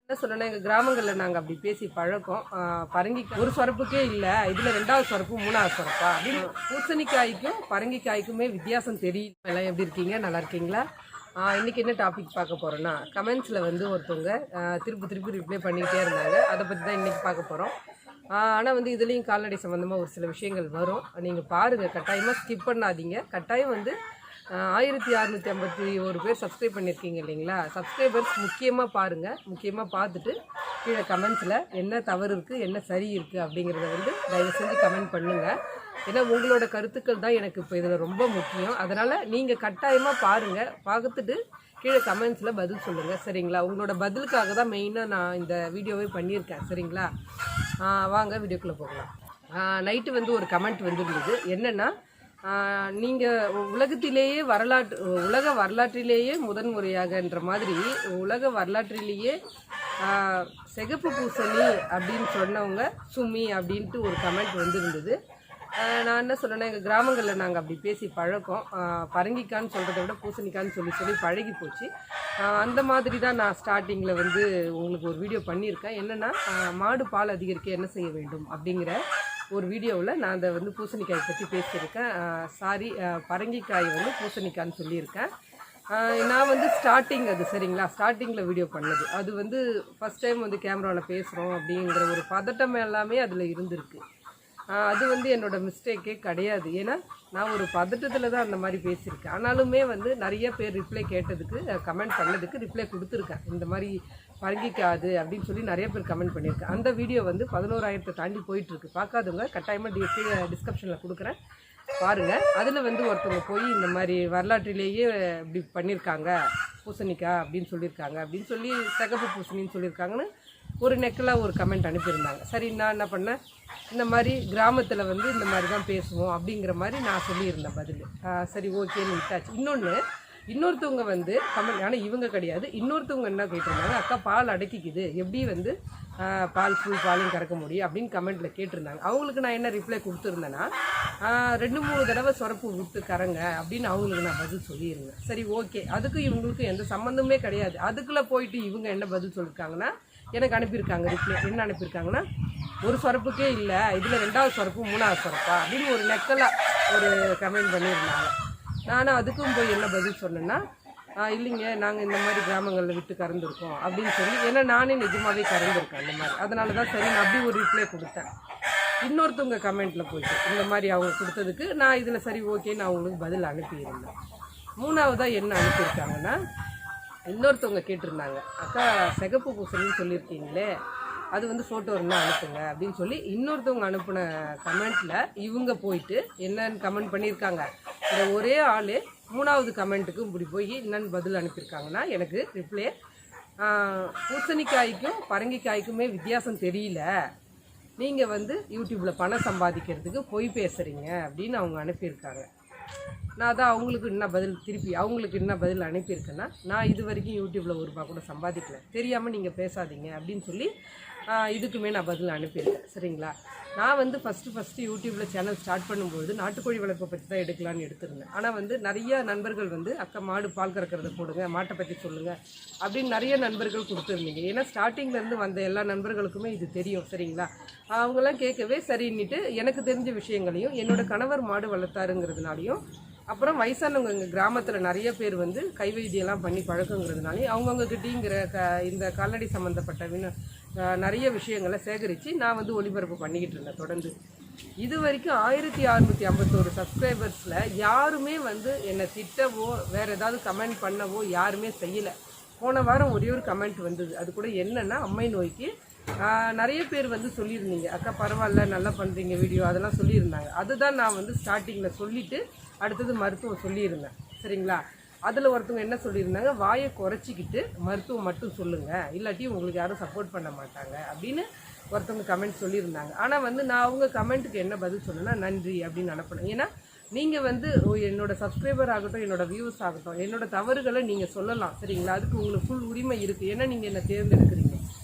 என்ன சொல்லணும்னா எங்கள் கிராமங்களில் நாங்கள் அப்படி பேசி பழக்கம். பரங்கிக்காய் ஒரு சொரப்புக்கே இல்லை, இதில் 2வது சொரப்பு 3வது சொரப்பா அப்படின்னு பூசணிக்காய்க்கும் பரங்கிக்காய்க்குமே வித்தியாசம் தெரியும். எல்லாம் எப்படி இருக்கீங்க, நல்லா இருக்கீங்களா? இன்றைக்கி என்ன டாபிக் பார்க்க போகிறோன்னா, கமெண்ட்ஸில் வந்து ஒருத்தவங்க திருப்பி ரிப்ளை பண்ணிக்கிட்டே இருந்தாங்க. அதை பற்றி தான் இன்றைக்கி பார்க்க போகிறோம். ஆனால் வந்து இதுலேயும் கால்நடை சம்மந்தமாக ஒரு சில விஷயங்கள் வரும். நீங்கள் பாருங்கள், கட்டாயமாக ஸ்கிப் பண்ணாதீங்க. கட்டாயம் வந்து 1651 பேர் சப்ஸ்கிரைப் பண்ணியிருக்கீங்க இல்லைங்களா? சப்ஸ்கிரைபர்ஸ் முக்கியமாக பாருங்கள். முக்கியமாக பார்த்துட்டு கீழே கமெண்ட்ஸில் என்ன தவறு இருக்குது, என்ன சரி இருக்குது அப்படிங்கிறத வந்து தயவு செஞ்சு கமெண்ட் பண்ணுங்கள். ஏன்னா உங்களோட கருத்துக்கள் தான் எனக்கு இப்போ இதில் ரொம்ப முக்கியம். அதனால் நீங்கள் கட்டாயமாக பாருங்கள், பார்த்துட்டு கீழே கமெண்ட்ஸில் பதில் சொல்லுங்கள், சரிங்களா? உங்களோட பதிலுக்காக தான் மெயினாக நான் இந்த வீடியோவே பண்ணியிருக்கேன், சரிங்களா? வாங்க வீடியோக்குள்ளே போகலாம். நைட்டு வந்து ஒரு கமெண்ட் வந்துருந்தது. என்னென்னா, நீங்கள் உலக வரலாற்றிலேயே முதன்முறையாகன்ற மாதிரி உலக வரலாற்றிலேயே சிகப்பு பூசணி அப்படின்னு சொன்னவங்க சுமி அப்படின்ட்டு ஒரு கமெண்ட் வந்துருந்தது. நான் என்ன சொல்கிறேன்னா, எங்கள் கிராமங்களில் நாங்கள் அப்படி பேசி பழக்கம். பரங்கிக்கான்னு சொல்கிறத விட பூசணிக்கான்னு சொல்லி பழகி போச்சு. அந்த மாதிரி தான் நான் ஸ்டார்டிங்கில் வந்து உங்களுக்கு ஒரு வீடியோ பண்ணியிருக்கேன். என்னென்னா, மாடு பால் அதிகரிக்க என்ன செய்ய வேண்டும் அப்படிங்கிற ஒரு வீடியோவில் நான் அதை வந்து பூசணிக்காய் பற்றி பேசியிருக்கேன். பரங்கிக்காய் வந்து பூசணிக்கான்னு சொல்லியிருக்கேன். நான் வந்து அது சரிங்களா, ஸ்டார்டிங்கில் வீடியோ பண்ணது. அது வந்து ஃபஸ்ட் டைம் வந்து கேமராவில் பேசுகிறோம் அப்படிங்கிற ஒரு பதட்டம் எல்லாமே அதில் இருந்திருக்கு. அது வந்து என்னோடய மிஸ்டேக்கே கிடையாது. ஏன்னா நான் ஒரு பதட்டத்தில் தான் அந்த மாதிரி பேசியிருக்கேன். ஆனாலுமே வந்து நிறைய பேர் ரிப்ளை கேட்டதுக்கு, கமெண்ட் பண்ணதுக்கு ரிப்ளை கொடுத்துருக்கேன். இந்த மாதிரி பரங்கிக்காது அப்படின்னு சொல்லி நிறைய பேர் கமெண்ட் பண்ணியிருக்கேன். அந்த வீடியோ வந்து 11,000 தாண்டி போயிட்டுருக்கு. பார்க்காதவங்க கட்டாயமாக டிஸ்கிரிப்ஷனில் கொடுக்குறேன், பாருங்கள். அதில் வந்து ஒருத்தவங்க போய் இந்த மாதிரி வரலாற்றிலேயே இப்படி பண்ணியிருக்காங்க பூசணிக்காய் அப்படின்னு சொல்லியிருக்காங்க அப்படின்னு சொல்லி சிகப்பு பூசணின்னு சொல்லியிருக்காங்கன்னு ஒரு நெக்கில் ஒரு கமெண்ட் அனுப்பியிருந்தாங்க. சரி, நான் என்ன பண்ணேன், இந்த மாதிரி கிராமத்தில் வந்து இந்த மாதிரி தான் பேசுவோம் அப்படிங்கிற மாதிரி நான் சொல்லியிருந்தேன் பதில். சரி, ஓகேன்னு விட்டாச்சு. இன்னொருத்தவங்க வந்து கமெண்ட், ஆனால் இவங்க கிடையாது, இன்னொருத்தவங்க என்ன கேட்டிருந்தாங்க, அக்கா பால் அடக்கிக்குது, எப்படி வந்து ஃபுல் பாலையும் கறக்க முடியும் அப்படின்னு கமெண்ட்டில் கேட்டிருந்தாங்க. அவங்களுக்கு நான் என்ன ரிப்ளை கொடுத்துருந்தேன்னா, 2-3 தடவை சொரப்பு விட்டு கறங்க அப்படின்னு அவங்களுக்கு நான் பதில் சொல்லியிருந்தேன். சரி, ஓகே. அதுக்கும் இவங்களுக்கும் எந்த சம்மந்தமே கிடையாது. அதுக்குள்ளே போயிட்டு இவங்க என்ன பதில் சொல்லியிருக்காங்கன்னா, எனக்கு அனுப்பியிருக்காங்க ரிப்ளை. என்ன அனுப்பியிருக்காங்கன்னா, ஒரு சொரப்புக்கே இல்லை, இதில் 2வது சொரப்பு 3வது சொரப்பா அப்படின்னு ஒரு நெக்கலாக ஒரு கமெண்ட் பண்ணியிருந்தாங்க. நானும் அதுக்கும் போய் என்ன பதில் சொன்னேன்னா, இல்லைங்க, நாங்கள் இந்த மாதிரி கிராமங்களில் விட்டு கறந்துருக்கோம் அப்படின்னு சொல்லி, ஏன்னா நானே நிஜமாகவே கறந்துருக்கேன் அந்த மாதிரி. அதனால தான் சரி நான் அப்படி ஒரு ரிப்ளை கொடுத்தேன். இன்னொருத்தவங்க கமெண்ட்டில் போயிட்டு இந்த மாதிரி அவங்க கொடுத்ததுக்கு நான் இதில் சரி ஓகே நான் அவங்களுக்கு பதில் அனுப்பியிருந்தேன். 3வதாக என்ன அனுப்பியிருக்காங்கன்னா, இன்னொருத்தவங்க கேட்டிருந்தாங்க, அக்கா சிகப்பு பூசணின்னு சொல்லியிருக்கீங்களே, அது வந்து ஃபோட்டோ இருந்தால் அனுப்புங்க அப்படின்னு சொல்லி இன்னொருத்தவங்க அனுப்பின கமெண்ட்டில் இவங்க போயிட்டு என்னன்னு கமெண்ட் பண்ணியிருக்காங்க. இந்த ஒரே ஆள் 3வது கமெண்ட்டுக்கும் இப்படி போய் என்னென்னு பதில் அனுப்பியிருக்காங்கன்னா, எனக்கு ரிப்ளே, பூசணிக்காய்க்கும் பரங்கிக்காய்க்குமே வித்தியாசம் தெரியல, நீங்கள் வந்து யூடியூப்பில் பணம் சம்பாதிக்கிறதுக்கு பொய் பேசுகிறீங்க அப்படின்னு அவங்க அனுப்பியிருக்காங்க. நான் தான் அவங்களுக்கு என்ன பதில் அனுப்பியிருக்கேன்னா, நான் இது வரைக்கும் யூடியூப்பில் ₹1 கூட சம்பாதிக்கல, தெரியாமல் நீங்கள் பேசாதீங்க அப்படின்னு சொல்லி இதுக்குமே நான் பதில் அனுப்பியிருக்கேன், சரிங்களா? நான் வந்து ஃபஸ்ட்டு யூடியூப்பில் சேனல் ஸ்டார்ட் பண்ணும்போது நாட்டுக்கோழி வளர்ப்பை பற்றி தான் எடுக்கலான்னு எடுத்திருந்தேன். ஆனால் வந்து நிறைய நண்பர்கள் வந்து, அக்கா மாடு பால் கறக்கிறத போடுங்க, மாட்டை பற்றி சொல்லுங்கள் அப்படின்னு நிறைய நண்பர்கள் கொடுத்துருந்தீங்க. ஏன்னா ஸ்டார்டிங்லேருந்து வந்த எல்லா நண்பர்களுக்குமே இது தெரியும், சரிங்களா? அவங்களாம் கேட்கவே சரின்னுட்டு எனக்கு தெரிஞ்ச விஷயங்களையும், என்னோடய கணவர் மாடு வளர்த்தாருங்கிறதுனாலையும், அப்புறம் வயசானவங்க எங்கள் கிராமத்தில் நிறைய பேர் வந்து கைவைத்தியெல்லாம் பண்ணி பழக்கங்கிறதுனாலையும் அவங்கக்கிட்டேங்கிற இந்த கால்நடை சம்மந்தப்பட்ட நிறைய விஷயங்களை சேகரித்து நான் வந்து ஒளிபரப்பு பண்ணிக்கிட்டு இருந்தேன் தொடர்ந்து. இது வரைக்கும் 1651 சப்ஸ்கிரைபர்ஸில் யாருமே வந்து என்னை திட்டவோ வேறு ஏதாவது கமெண்ட் பண்ணவோ யாருமே செய்யலை. போன வாரம் ஒரே ஒரு கமெண்ட் வந்தது. அது கூட என்னென்னா, அம்மை நோய்க்கு நிறைய பேர் வந்து சொல்லியிருந்தீங்க, அக்கா பரவாயில்ல நல்லா பண்ணுறீங்க வீடியோ, அதெல்லாம் சொல்லியிருந்தாங்க. அதுதான் நான் வந்து ஸ்டார்டிங்கில் சொல்லிவிட்டு அடுத்தது மருத்துவம் சொல்லியிருந்தேன், சரிங்களா? அதில் ஒருத்தவங்க என்ன சொல்லியிருந்தாங்க, வாயை குறைச்சிக்கிட்டு மருத்துவம் மட்டும் சொல்லுங்கள், இல்லாட்டி உங்களுக்கு யாரும் சப்போர்ட் பண்ண மாட்டாங்க அப்படின்னு ஒருத்தவங்க கமெண்ட் சொல்லியிருந்தாங்க. ஆனால் வந்து நான் அவங்க கமெண்ட்டுக்கு என்ன பதில் சொன்னேன்னா, நன்றி அப்படின்னு அனுப்பினேன். ஏன்னா நீங்கள் வந்து என்னோடய சப்ஸ்கிரைபர் ஆகட்டும், என்னோடய வியூஸ் ஆகட்டும், என்னோடய தவறுகளை நீங்கள் சொல்லலாம், சரிங்களா? அதுக்கு உங்களுக்கு ஃபுல் உரிமை இருக்குது. ஏன்னா நீங்கள் என்னை தேர்ந்தெடுக்கிறீங்க,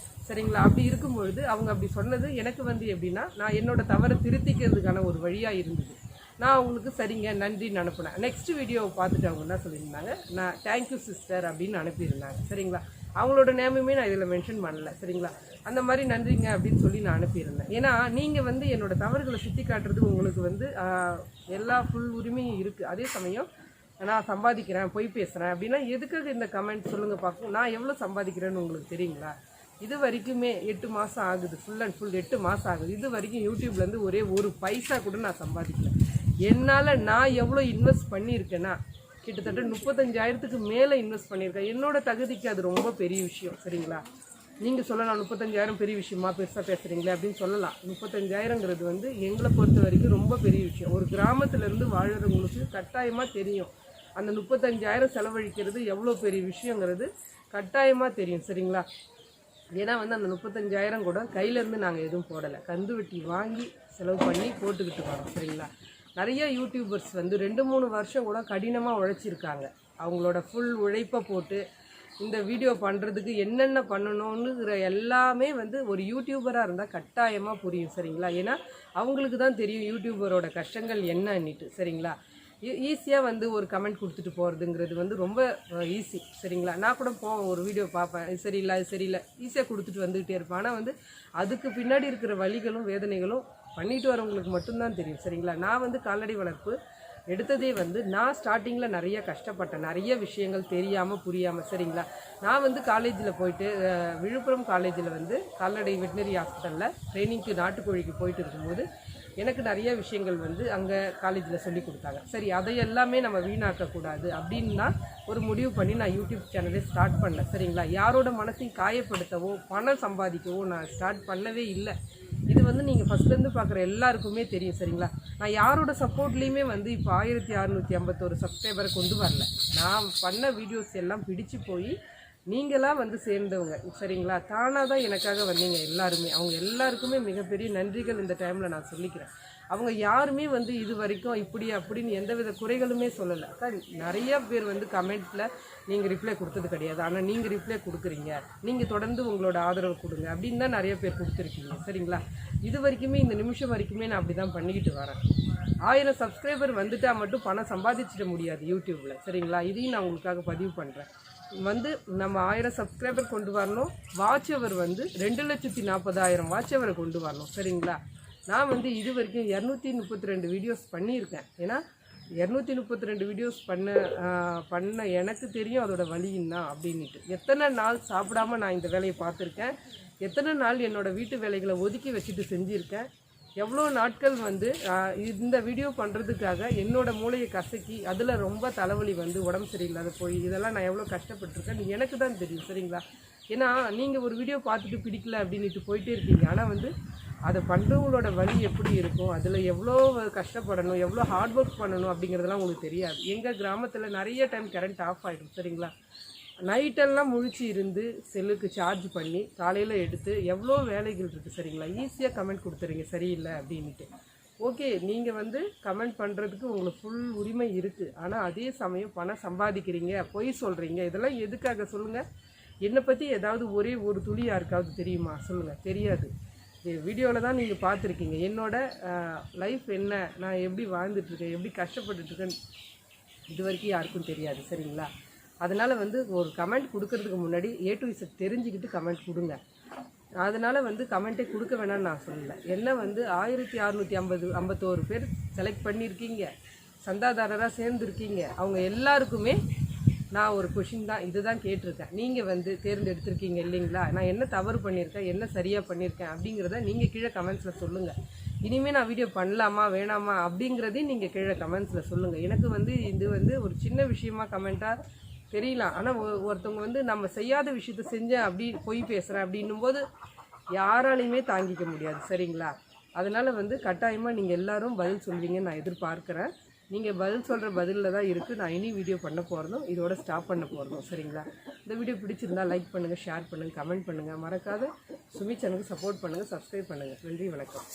சரிங்களா? அப்படி இருக்கும்பொழுது அவங்க அப்படி சொன்னது எனக்கு வந்து எப்படின்னா, நான் என்னோடய தவறை திருத்திக்கிறதுக்கான ஒரு வழியாக இருந்தது. நான் அவங்களுக்கு சரிங்க நன்றின்னு அனுப்புனேன். நெக்ஸ்ட் வீடியோவை பார்த்துட்டு அவங்க என்ன சொல்லியிருந்தாங்க, நான் தேங்க்யூ சிஸ்டர் அப்படின்னு அனுப்பியிருந்தாங்க, சரிங்களா? அவங்களோட நேமுமே நான் இதில் மென்ஷன் பண்ணல சரிங்களா. அந்த மாதிரி நன்றிங்க அப்படின்னு சொல்லி நான் அனுப்பியிருந்தேன். ஏன்னா நீங்கள் வந்து என்னோடய தவறுகளை சுட்டி காட்டுறதுக்கு உங்களுக்கு வந்து எல்லா ஃபுல் உரிமையும் இருக்குது. அதே சமயம் நான் சம்பாதிக்கிறேன் பொய் பேசுகிறேன் அப்படின்னா எதுக்காக இந்த கமெண்ட் சொல்லுங்கள் பார்ப்போம். நான் எவ்வளோ சம்பாதிக்கிறேன்னு உங்களுக்கு தெரியுங்களா? இது வரைக்குமே 8 மாதம் ஆகுது, ஃபுல் அண்ட் ஃபுல் 8 மாதம் ஆகுது. இது வரைக்கும் யூடியூப்லேருந்து ஒரே ஒரு பைசா கூட நான் சம்பாதிக்கல. என்னால் நான் எவ்வளோ இன்வெஸ்ட் பண்ணியிருக்கேன்னா கிட்டத்தட்ட 35,000க்கு மேலே இன்வெஸ்ட் பண்ணியிருக்கேன். என்னோடய தகுதிக்கு அது ரொம்ப பெரிய விஷயம் சரிங்களா. நீங்கள் சொல்லலாம் 35,000 பெரிய விஷயமா பெருசாக பேசுகிறீங்களே அப்படின்னு சொல்லலாம். 35,000ங்கிறது வந்து எங்களை பொறுத்த வரைக்கும் ரொம்ப பெரிய விஷயம். ஒரு கிராமத்துலேருந்து வாழ்கிறவங்களுக்கு கட்டாயமாக தெரியும் அந்த 35,000 செலவழிக்கிறது எவ்வளோ பெரிய விஷயங்கிறது கட்டாயமாக தெரியும் சரிங்களா. ஏன்னா வந்து அந்த 35,000 கூட கையிலேருந்து நாங்கள் எதுவும் போடலை, கந்து வெட்டி வாங்கி செலவு பண்ணி போட்டுக்கிட்டு வரோம் சரிங்களா. நிறைய யூடியூபர்ஸ் வந்து 2-3 வருஷம் கூட கடினமாக உழைச்சிருக்காங்க. அவங்களோட ஃபுல் உழைப்பை போட்டு இந்த வீடியோ பண்ணுறதுக்கு என்னென்ன பண்ணணுங்கிற எல்லாமே வந்து ஒரு யூடியூபராக இருந்தால் கட்டாயமாக புரியும் சரிங்களா. ஏன்னா அவங்களுக்கு தான் தெரியும் யூடியூபரோட கஷ்டங்கள் என்னன்னுட்டு சரிங்களா. ஈஸியாக வந்து ஒரு கமெண்ட் கொடுத்துட்டு போகிறதுங்கிறது வந்து ரொம்ப ஈஸி சரிங்களா. நான் கூட ஒரு வீடியோ பார்ப்பேன், இது சரியில்லை அது சரியில்லை ஈஸியாக கொடுத்துட்டு வந்துக்கிட்டே இருப்பேன். ஆனால் வந்து அதுக்கு பின்னாடி இருக்கிற வலிகளும் வேதனைகளும் பண்ணிட்டு வரவங்களுக்கு மட்டும்தான் தெரியும் சரிங்களா. நான் வந்து கால்நடை வளர்ப்பு எடுத்ததே வந்து நான் ஸ்டார்டிங்கில் நிறைய கஷ்டப்பட்டேன், நிறைய விஷயங்கள் தெரியாமல் புரியாமல் சரிங்களா. நான் வந்து காலேஜில் போயிட்டு விழுப்புரம் காலேஜில் வந்து கால்நடை வெட்டினரி ஹாஸ்பிட்டலில் ட்ரைனிங்க்கு நாட்டுக்கோழிக்கு போயிட்டு இருக்கும்போது எனக்கு நிறைய விஷயங்கள் வந்து அங்கே காலேஜில் சொல்லி கொடுத்தாங்க. சரி அதை எல்லாமே நம்ம வீணாக்கக்கூடாது அப்படின்னு தான் ஒரு முடிவு பண்ணி நான் யூடியூப் சேனலே ஸ்டார்ட் பண்ணேன் சரிங்களா. யாரோட மனசையும் காயப்படுத்தவோ பணம் சம்பாதிக்கவோ நான் ஸ்டார்ட் பண்ணவே இல்லை. இது வந்து நீங்கள் ஃபஸ்ட்லேருந்து பார்க்குற எல்லாருக்குமே தெரியும் சரிங்களா. நான் யாரோட சப்போர்ட்லேயுமே வந்து இப்போ 1651 சப்ஸ்கிரைபரை கொண்டு வரல. நான் பண்ண வீடியோஸ் எல்லாம் பிடிச்சு போய் நீங்களாம் வந்து சேர்ந்தவங்க சரிங்களா. தானாக தான் எனக்காக வந்தீங்க எல்லாருமே. அவங்க எல்லாருக்குமே மிகப்பெரிய நன்றிகள் இந்த டைமில் நான் சொல்லிக்கிறேன். அவங்க யாருமே வந்து இது வரைக்கும் இப்படி அப்படின்னு எந்தவித குறைகளுமே சொல்லலை. நிறைய பேர் வந்து கமெண்ட்டில் நீங்கள் ரிப்ளை கொடுத்தது கிடையாது, ஆனால் நீங்கள் ரிப்ளை கொடுக்குறீங்க, நீங்கள் தொடர்ந்து உங்களோட ஆதரவு கொடுங்க அப்படின்னு தான் நிறைய பேர் கொடுத்துருக்கீங்க சரிங்களா. இது வரைக்குமே இந்த நிமிஷம் வரைக்குமே நான் அப்படி தான் பண்ணிக்கிட்டு வரேன். 1000 சப்ஸ்கிரைபர் வந்துட்டால் மட்டும் பணம் சம்பாதிச்சிட முடியாது யூடியூப்பில் சரிங்களா. இதையும் நான் உங்களுக்காக பதிவு பண்ணுறேன். வந்து நம்ம 1000 சப்ஸ்கிரைபர் கொண்டு வரணும். வாட்ச் அவர் வந்து 2,40,000 வாட்ச் அவரை கொண்டு வரணும் சரிங்களா. நான் வந்து இது வரைக்கும் 232 வீடியோஸ் பண்ணியிருக்கேன். ஏன்னா 232 வீடியோஸ் பண்ண எனக்கு தெரியும் அதோட வலின்னா அப்படின்ட்டு. எத்தனை நாள் சாப்பிடாமல் நான் இந்த வேலையை பார்த்துருக்கேன், எத்தனை நாள் என்னோடய வீட்டு வேலைகளை ஒதுக்கி வச்சுட்டு செஞ்சுருக்கேன், எவ்வளோ நாட்கள் வந்து இந்த வீடியோ பண்ணுறதுக்காக என்னோடய மூளையை கசக்கி அதில் ரொம்ப தலைவலி வந்து உடம்பு சரியில்லாத போய் இதெல்லாம் நான் எவ்வளோ கஷ்டப்பட்டுருக்கேன் எனக்கு தான் தெரியும் சரிங்களா. ஏன்னா நீங்கள் ஒரு வீடியோ பார்த்துட்டு பிடிக்கல அப்படின்ட்டு போயிட்டே இருப்பீங்க, ஆனால் வந்து அதை பண்ணுறவங்களோட வலி எப்படி இருக்கும், அதில் எவ்வளோ கஷ்டப்படணும், எவ்வளோ ஹார்ட் ஒர்க் பண்ணணும் அப்படிங்கிறதெல்லாம் உங்களுக்கு தெரியாது. எங்கள் கிராமத்தில் நிறைய டைம் கரண்ட் ஆஃப் ஆகிடும் சரிங்களா. நைட்டெல்லாம் முழிச்சு இருந்து செல்லுக்கு சார்ஜ் பண்ணி காலையில் எடுத்து எவ்வளோ வேலைகள் இருக்குது சரிங்களா. ஈஸியாக கமெண்ட் கொடுத்துறீங்க சரியில்லை அப்படின்ட்டு. ஓகே, நீங்கள் வந்து கமெண்ட் பண்ணுறதுக்கு உங்களுக்கு ஃபுல் உரிமை இருக்குது. ஆனால் அதே சமயம் பணம் சம்பாதிக்கிறீங்க, பொய் சொல்கிறீங்க, இதெல்லாம் எதுக்காக சொல்லுங்கள். என்னை பற்றி ஏதாவது ஒரே ஒரு துளி யாருக்காவது தெரியுமா சொல்லுங்கள். தெரியாது. வீடியோவில் தான் நீங்கள் பார்த்துருக்கீங்க என்னோடய லைஃப் என்ன, நான் எப்படி வாழ்ந்துட்டுருக்கேன், எப்படி கஷ்டப்பட்டுட்ருக்கேன்னு இது வரைக்கும் யாருக்கும் தெரியாது சரிங்களா. அதனால் வந்து ஒரு கமெண்ட் கொடுக்கறதுக்கு முன்னாடி A to Z தெரிஞ்சுக்கிட்டு கமெண்ட் கொடுங்க. அதனால் வந்து கமெண்ட்டே கொடுக்க வேணாம்னு நான் சொல்லலை. என்ன வந்து 1651 பேர் செலக்ட் பண்ணியிருக்கீங்க, சந்தாதாரராக சேர்ந்துருக்கீங்க. அவங்க எல்லாருக்குமே நான் ஒரு கொஷின் தான் இதுதான் கேட்டிருக்கேன். நீங்கள் வந்து தேர்ந்தெடுத்திருக்கீங்க இல்லைங்களா. நான் என்ன தவறு பண்ணியிருக்கேன், என்ன சரியாக பண்ணியிருக்கேன் அப்படிங்கிறத நீங்கள் கீழே கமெண்ட்ஸில் சொல்லுங்கள். இனிமேல் நான் வீடியோ பண்ணலாமா வேணாமா அப்படிங்கிறதையும் நீங்கள் கீழே கமெண்ட்ஸில் சொல்லுங்கள். எனக்கு வந்து இது வந்து ஒரு சின்ன விஷயமா கமெண்ட்டாக தெரியலாம், ஆனால் ஒருத்தவங்க வந்து நம்ம செய்யாத விஷயத்த செஞ்சேன் அப்படி பொய் பேசுகிறேன் அப்படின்னும் போது யாராலையுமே தாங்கிக்க முடியாது சரிங்களா. அதனால் வந்து கட்டாயமாக நீங்கள் எல்லோரும் பதில் சொல்வீங்கன்னு நான் எதிர்பார்க்குறேன். நீங்கள் பதில் சொல்கிற பதிலில் தான் இருக்குது நான் இனி வீடியோ பண்ண போகிறதும் இதோட ஸ்டாப் பண்ண போகிறதும் சரிங்களா. இந்த வீடியோ பிடிச்சிருந்தால் லைக் பண்ணுங்கள், ஷேர் பண்ணுங்கள், கமெண்ட் பண்ணுங்கள். மறக்காத சுமி சேனலுக்கு சப்போர்ட் பண்ணுங்கள், சப்ஸ்கிரைப் பண்ணுங்கள். நன்றி, வணக்கம்.